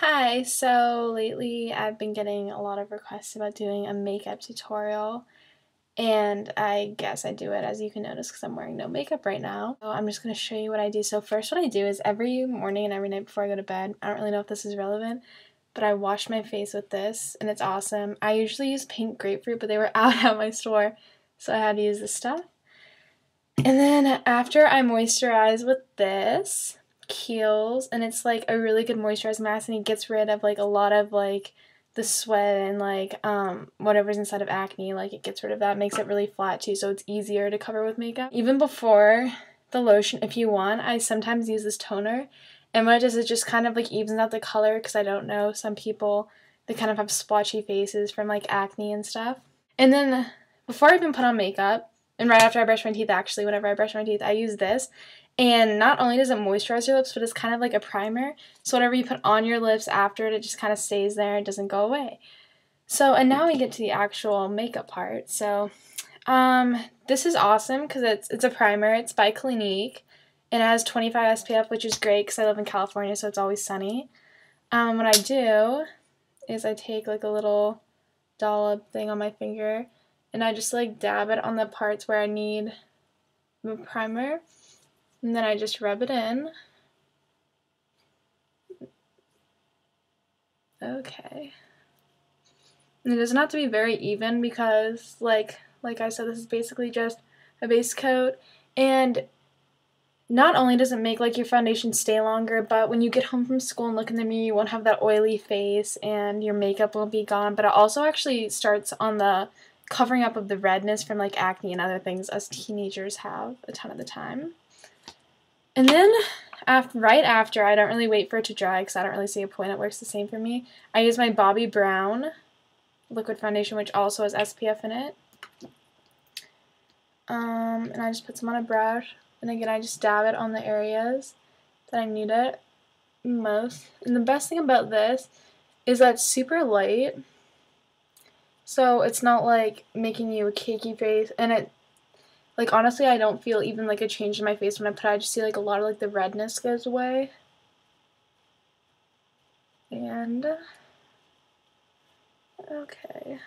Hi, so lately I've been getting a lot of requests about doing a makeup tutorial, and I guess I do it, as you can notice, because I'm wearing no makeup right now. So I'm just going to show you what I do. So first what I do is every morning and every night before I go to bed, I don't really know if this is relevant, but I wash my face with this, and it's awesome. I usually use pink grapefruit, but they were out at my store, so I had to use this stuff. And then after I moisturize with this, Kiehl's, and it's like a really good moisturizing mask, and it gets rid of like a lot of like the sweat and like whatever's inside of acne. Like it gets rid of that, makes it really flat too, so it's easier to cover with makeup. Even before the lotion, if you want, I sometimes use this toner, and what it does is just kind of like evens out the color, because I don't know, some people, they kind of have splotchy faces from like acne and stuff. And then before I even put on makeup, and right after I brush my teeth, actually, whenever I brush my teeth, I use this. And not only does it moisturize your lips, but it's kind of like a primer. So whatever you put on your lips after it just kind of stays there. It doesn't go away. So, and now we get to the actual makeup part. So, this is awesome because it's a primer. It's by Clinique. It has 25 SPF, which is great because I live in California, so it's always sunny. What I do is I take like a little dollop thing on my finger, and I just like dab it on the parts where I need the primer, and then I just rub it in. Okay. And it doesn't have to be very even because like I said, this is basically just a base coat, and not only does it make like your foundation stay longer, but when you get home from school and look in the mirror, you won't have that oily face and your makeup will be gone. But it also actually starts on the covering up of the redness from like acne and other things us teenagers have a ton of the time. And then right after, I don't really wait for it to dry because I don't really see a point. It works the same for me. I use my Bobbi Brown liquid foundation, which also has SPF in it. And I just put some on a brush. And again, I just dab it on the areas that I need it most. And the best thing about this is that it's super light. So it's not like making you a cakey face. And it, like, honestly, I don't feel even like a change in my face when I put it. I just see like a lot of like the redness goes away. And okay.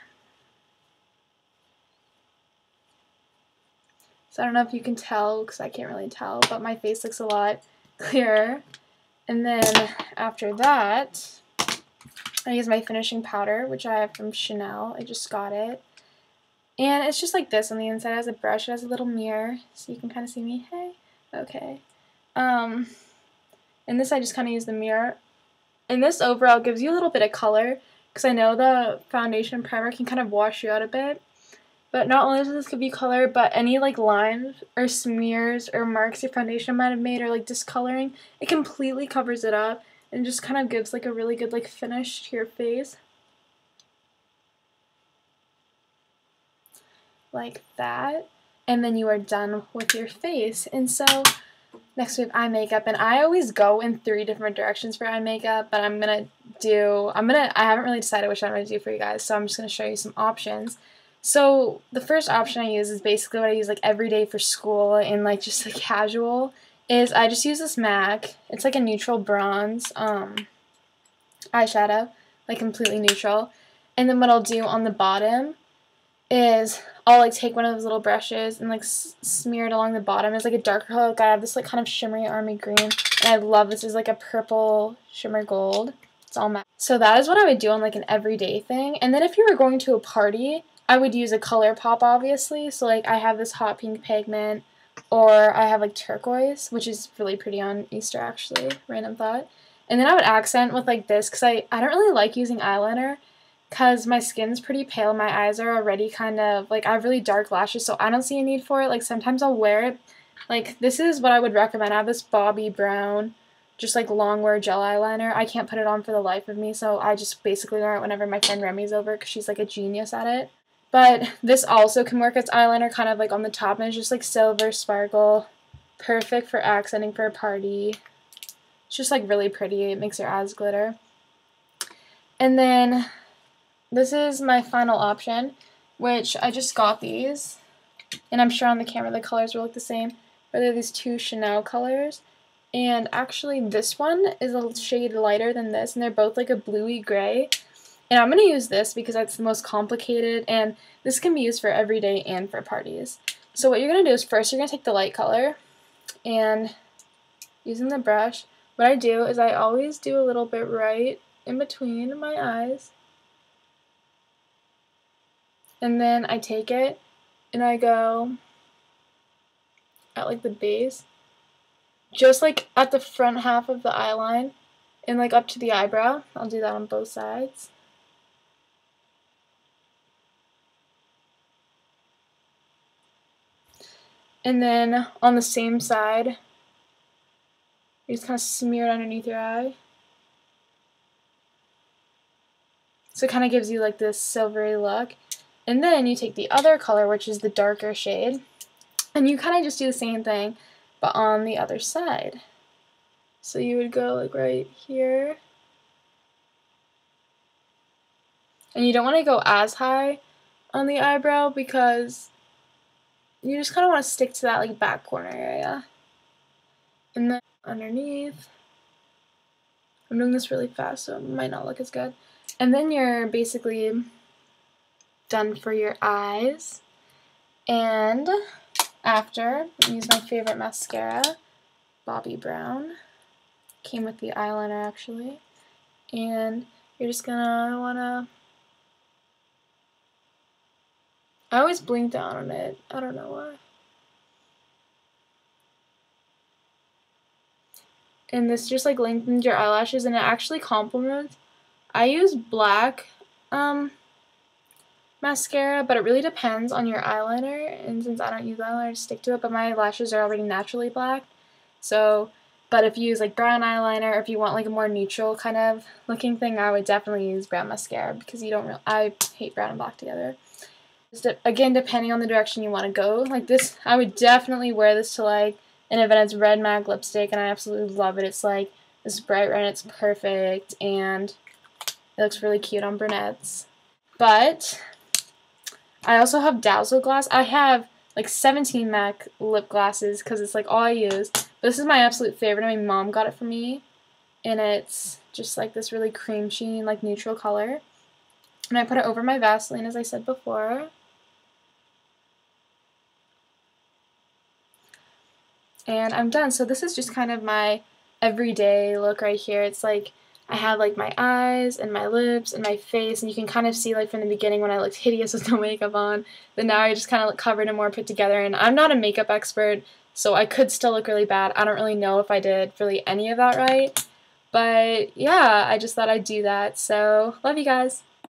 So I don't know if you can tell, because I can't really tell, but my face looks a lot clearer. And then after that, I use my finishing powder, which I have from Chanel. I just got it. And it's just like this on the inside. It has a brush, it has a little mirror, so you can kind of see me. Hey. Okay. And this I just kind of use the mirror. And this overall gives you a little bit of color, because I know the foundation primer can kind of wash you out a bit. But not only does this give you color, but any like lines or smears or marks your foundation might have made or like discoloring, it completely covers it up and just kind of gives like a really good like finish to your face. Like that. And then you are done with your face. And so next we have eye makeup, and I always go in 3 different directions for eye makeup, but I haven't really decided which I'm gonna do for you guys, so I'm just gonna show you some options. So the first option I use is basically what I use like every day for school and like just like casual, is I just use this MAC. It's like a neutral bronze eyeshadow, like completely neutral. And then what I'll do on the bottom is I'll like take one of those little brushes and like smear it along the bottom. It's like a darker color. Like I have this like kind of shimmery army green, and I love this. Is like a purple shimmer gold. It's all matte. So that is what I would do on like an everyday thing. And then if you were going to a party, I would use a color pop, obviously. So like I have this hot pink pigment, or I have like turquoise, which is really pretty on Easter actually. Random thought. And then I would accent with like this, because I don't really like using eyeliner, because my skin's pretty pale. My eyes are already kind of, like, I have really dark lashes, so I don't see a need for it. Like, sometimes I'll wear it. Like, this is what I would recommend. I have this Bobbi Brown, just, like, long wear gel eyeliner. I can't put it on for the life of me, so I just basically wear it whenever my friend Remy's over, because she's, like, a genius at it. But this also can work as eyeliner, kind of, like, on the top, and it's just, like, silver sparkle. Perfect for accenting for a party. It's just, like, really pretty. It makes your eyes glitter. And then this is my final option, which I just got these, and I'm sure on the camera the colors will look the same, but they're these 2 Chanel colors, And actually this one is a shade lighter than this, and they're both like a bluey gray. And I'm going to use this because that's the most complicated, and this can be used for everyday and for parties. So what you're going to do is first you're going to take the light color, and using the brush, what I do is I always do a little bit right in between my eyes. And then I take it and I go at like the base, just like at the front half of the eye line and like up to the eyebrow. I'll do that on both sides. And then on the same side, you just kind of smear it underneath your eye. So it kind of gives you like this silvery look. And then you take the other color, which is the darker shade, and you kind of just do the same thing, but on the other side. So you would go like right here. And you don't want to go as high on the eyebrow because you just kind of want to stick to that like back corner area. And then underneath, I'm doing this really fast so it might not look as good. And then you're basically done for your eyes. And after, I use my favorite mascara, Bobbi Brown. Came with the eyeliner actually. And you're just gonna wanna, I always blink down on it, I don't know why. And this just like lengthens your eyelashes, and it actually complements. I use black mascara, but it really depends on your eyeliner, and since I don't use eyeliner to stick to it, but my lashes are already naturally black, so, but if you use like brown eyeliner, or if you want like a more neutral kind of looking thing, I would definitely use brown mascara, because you don't I hate brown and black together. Just again, depending on the direction you want to go, like this, I would definitely wear this to like an event. It's red MAC lipstick, and I absolutely love it. It's like this bright red, and it's perfect, and it looks really cute on brunettes. But I also have Dazzle Glass. I have like 17 MAC lip glosses because it's like all I use. But this is my absolute favorite. My mom got it for me, and it's just like this really cream sheen, like neutral color. And I put it over my Vaseline, as I said before. And I'm done. So this is just kind of my everyday look right here. It's like I have like my eyes and my lips and my face, and you can kind of see like from the beginning when I looked hideous with no makeup on, but now I just kind of look covered and more put together. And I'm not a makeup expert, so I could still look really bad. I don't really know if I did really any of that right, but yeah, I just thought I'd do that. So love you guys.